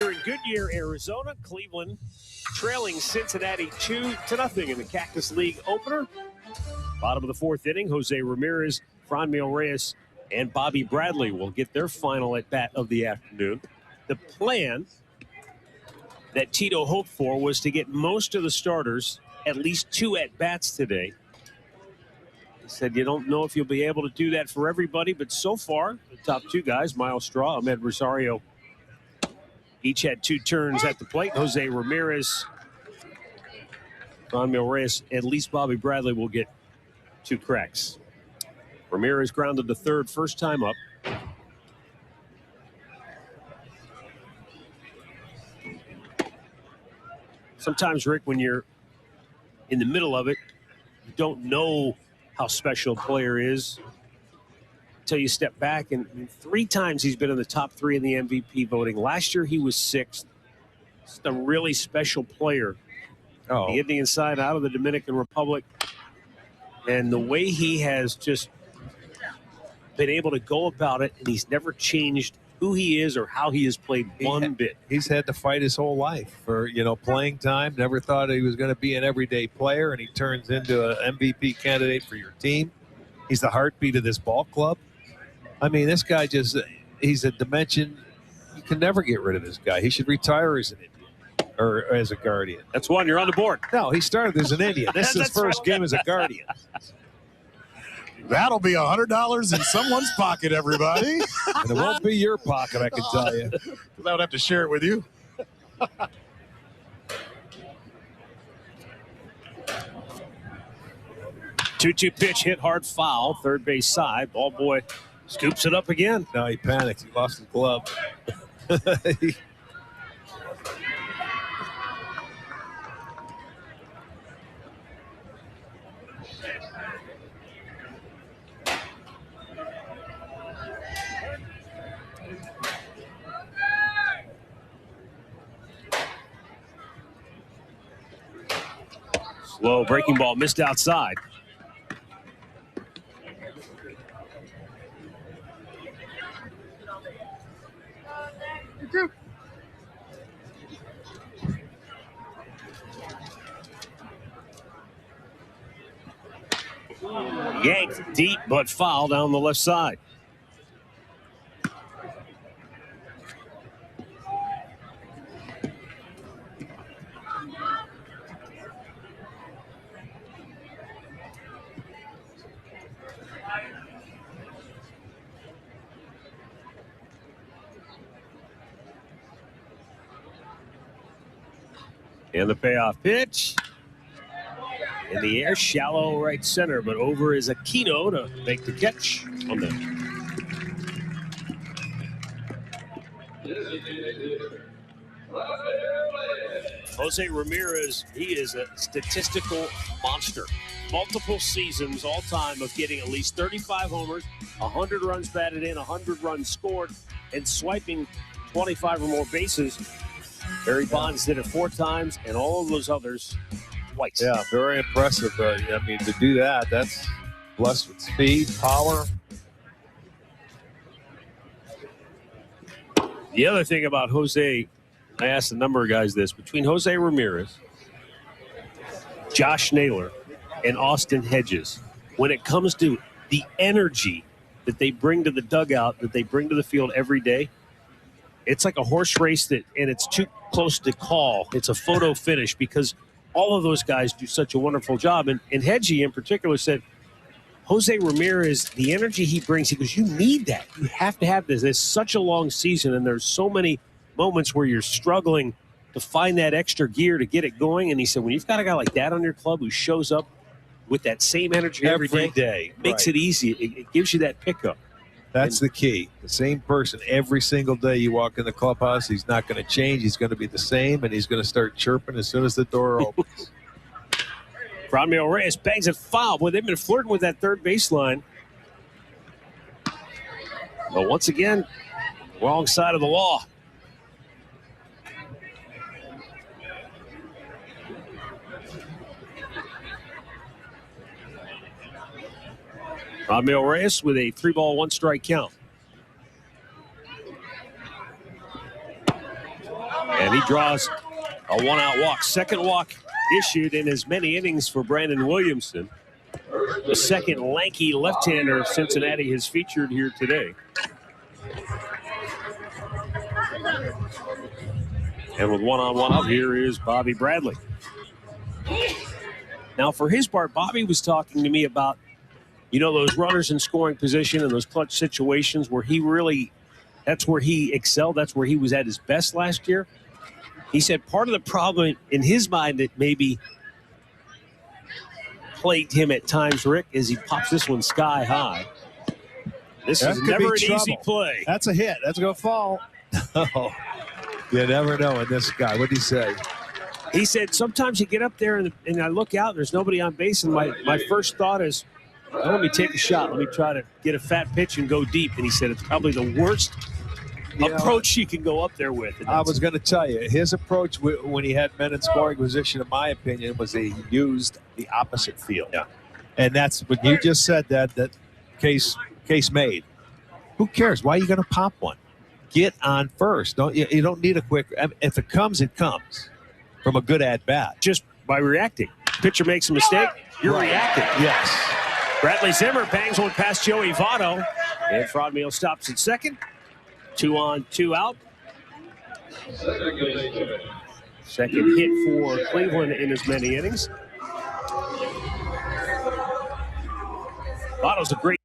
Here in Goodyear, Arizona, Cleveland trailing Cincinnati 2-0 in the Cactus League opener. Bottom of the fourth inning, Jose Ramirez, Franmil Reyes, and Bobby Bradley will get their final at bat of the afternoon. The plan that Tito hoped for was to get most of the starters at least 2 at bats today. He said, you don't know if you'll be able to do that for everybody, but so far, the top 2 guys, Miles Straw, Ahmed Rosario, each had 2 turns at the plate. Jose Ramirez, Franmil Reyes, at least Bobby Bradley will get 2 cracks. Ramirez grounded to third first time up. Sometimes, Rick, when you're in the middle of it, you don't know how special a player is until you step back. And 3 times he's been in the top 3 in the MVP voting. Last year he was 6th. Just a really special player. Oh. The Indian side out of the Dominican Republic. And the way he has just been able to go about it, and he's never changed who he is or how he has played one bit. He's had to fight his whole life for, playing time. Never thought he was going to be an everyday player, and he turns into an MVP candidate for your team. He's the heartbeat of this ball club. I mean, this guy he's a dimension. You can never get rid of this guy. He should retire as an Indian or as a Guardian. That's one. You're on the board. No, he started as an Indian. This is his first game as a Guardian. That'll be $100 in someone's pocket, everybody. And it won't be your pocket, I can tell you. I would have to share it with you. 2-2 pitch, hit hard, foul, third base side. Ball boy scoops it up again. No, he panicked. He lost his glove. Slow breaking ball missed outside. Yanked deep but foul down the left side. And the payoff pitch. In the air, shallow right center, but over is Aquino to make the catch on the. Jose Ramirez, he is a statistical monster. Multiple seasons all time of getting at least 35 homers, 100 runs batted in, 100 runs scored, and swiping 25 or more bases. Barry Bonds did it 4 times, and all of those others twice. Yeah, very impressive. I mean, to do that, that's blessed with speed, power. The other thing about Jose, I asked a number of guys this, between Jose Ramirez, Josh Naylor, and Austin Hedges, when it comes to the energy that they bring to the dugout, that they bring to the field every day, it's like a horse race and it's too close to call. It's a photo finish because all of those guys do such a wonderful job. And Hedgie in particular said, Jose Ramirez, the energy he brings, he goes, you need that. You have to have this. It's such a long season, and there's so many moments where you're struggling to find that extra gear to get it going. And he said, when you've got a guy like that on your club who shows up with that same energy every day, makes it easy. It gives you that pickup. That's the key. The same person every single day you walk in the clubhouse. He's not going to change. He's going to be the same, and he's going to start chirping as soon as the door opens. Franmil Reyes bangs it foul. Boy, they've been flirting with that third baseline. But once again, wrong side of the law. Franmil Reyes with a 3-ball, 1-strike count. And he draws a one-out walk. Second walk issued in as many innings for Brandon Williamson. The second lanky left-hander Cincinnati has featured here today. And with one-on-one out, here is Bobby Bradley. Now, for his part, Bobby was talking to me about, those runners in scoring position and those clutch situations where that's where he excelled. That's where he was at his best last year. He said part of the problem in his mind that maybe plagued him at times, Rick, is he pops this one sky high. This is never an easy play. That's a hit. That's going to fall. Oh, you never know in this guy. What did he say? He said, sometimes you get up there and I look out and there's nobody on base, and my first thought is, let me take a shot. Let me try to get a fat pitch and go deep. And he said it's probably the worst approach you can go up there with. I was going to tell you, his approach when he had men in scoring position, in my opinion, was he used the opposite field. Yeah. And that's when you just said that case made. Who cares? Why are you going to pop one? Get on first. You don't need a quick. If it comes, it comes from a good at bat. Just by reacting. Pitcher makes a mistake, you're reacting. Yes. Bradley Zimmer bangs one past Joey Votto. And Fraudmeal stops at second. 2 on, 2 out. Second hit for Cleveland in as many innings. Votto's a great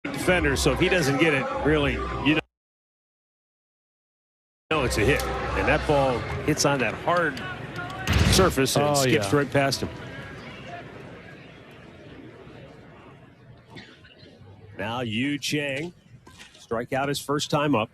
defender, so if he doesn't get it, really, it's a hit. And that ball hits on that hard surface and skips right past him. Now Yu Chang, strike out his first time up.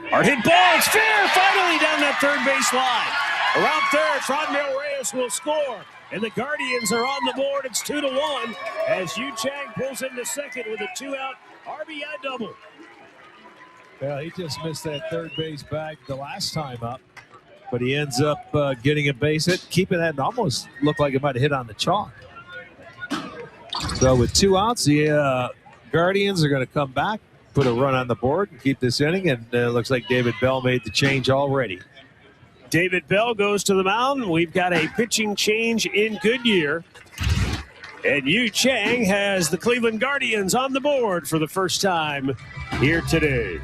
Hard hit ball, it's fair, finally down that third base line. Around third, Fraudmeal Reyes will score. And the Guardians are on the board. It's 2-1 as Yu Chang pulls into second with a 2-out RBI double. Well, he just missed that third base bag the last time up, but he ends up getting a base hit, keeping that. Almost looked like it might have hit on the chalk. So with 2 outs, the Guardians are going to come back, put a run on the board, and keep this inning. And it looks like David Bell made the change already. David Bell goes to the mound. We've got a pitching change in Goodyear. And Yu Chang has the Cleveland Guardians on the board for the first time here today.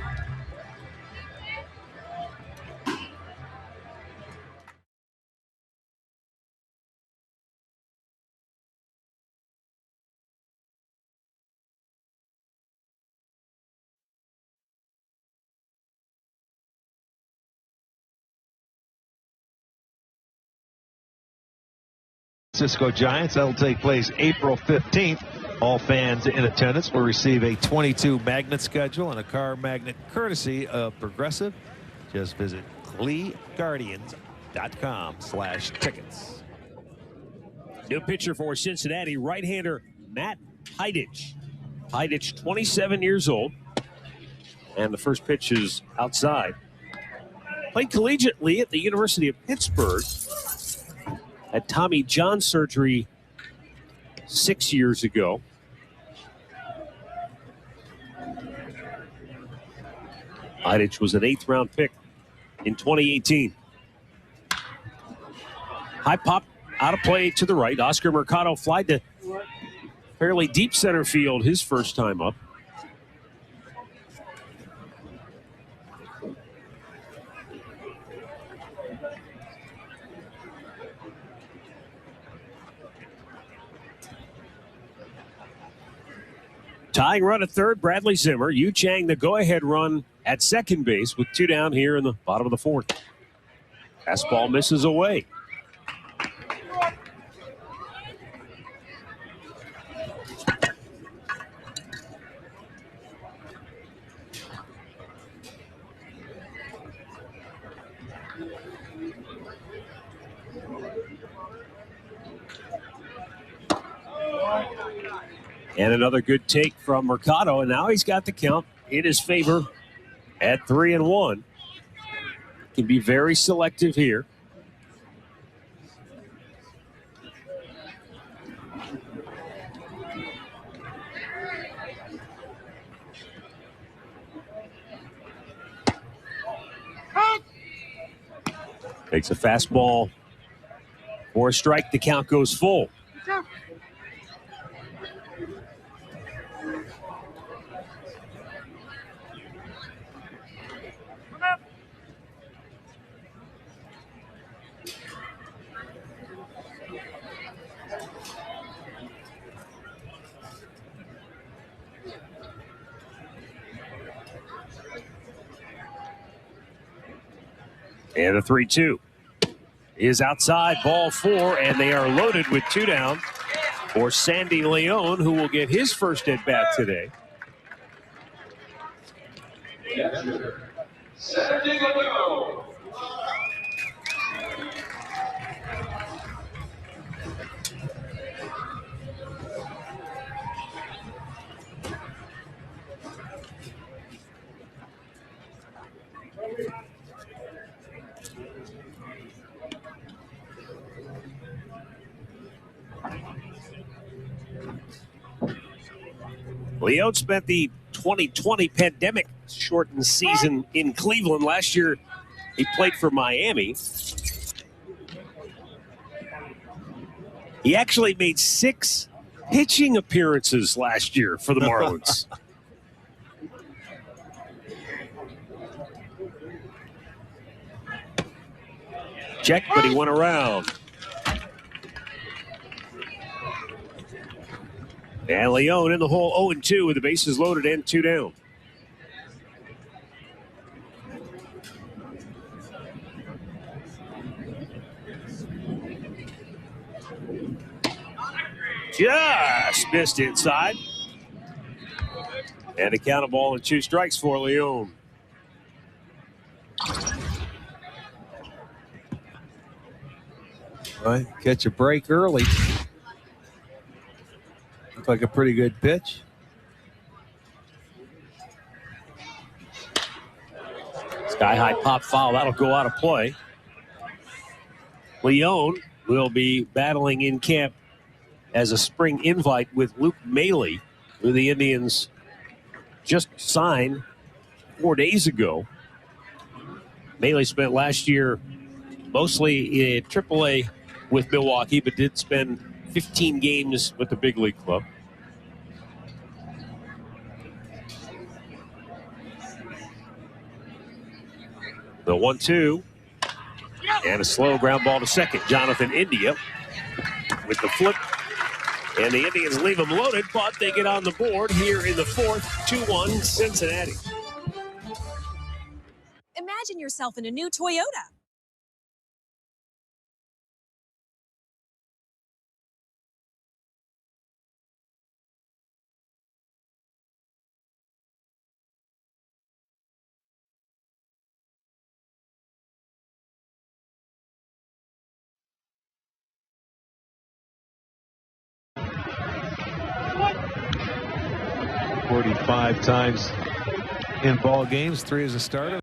Cisco Giants. That'll take place April 15th. All fans in attendance will receive a 22 magnet schedule and a car magnet courtesy of Progressive. Just visit CleeGuardians.com/tickets. New pitcher for Cincinnati, right-hander Matt Heidich. Heidich, 27 years old. And the first pitch is outside. Played collegiately at the University of Pittsburgh. Had Tommy John surgery 6 years ago. Heidich was an 8th-round pick in 2018. High pop out of play to the right. Oscar Mercado flied to fairly deep center field his first time up. Tying run at third, Bradley Zimmer. Yu Chang the go-ahead run at second base with 2 down here in the bottom of the 4th. Fastball misses away. And another good take from Mercado, and now he's got the count in his favor at 3-1. Can be very selective here. Makes a fastball for a strike. The count goes full. And a 3-2 is outside, ball 4, and they are loaded with 2 down for Sandy Leon, who will get his first at bat today. Sandy Leon. Leon spent the 2020 pandemic shortened season in Cleveland. Last year, he played for Miami. He actually made 6 pitching appearances last year for the Marlins. Check, but he went around. And Leon in the hole 0-2 with the bases loaded and 2 down. Just missed inside. And a count of ball and 2 strikes for Leon. Right, catch a break early. Looked like a pretty good pitch. Sky high pop foul. That'll go out of play. Leon will be battling in camp as a spring invite with Luke Maile, who the Indians just signed 4 days ago. Maile spent last year mostly in AAA with Milwaukee, but did spend 15 games with the big league club. The 1-2 and a slow ground ball to second. Jonathan India with the flip, and the Indians leave them loaded, but they get on the board here in the 4th. 2-1 Cincinnati. Imagine yourself in a new Toyota. .45 times in ball games, 3 as a starter.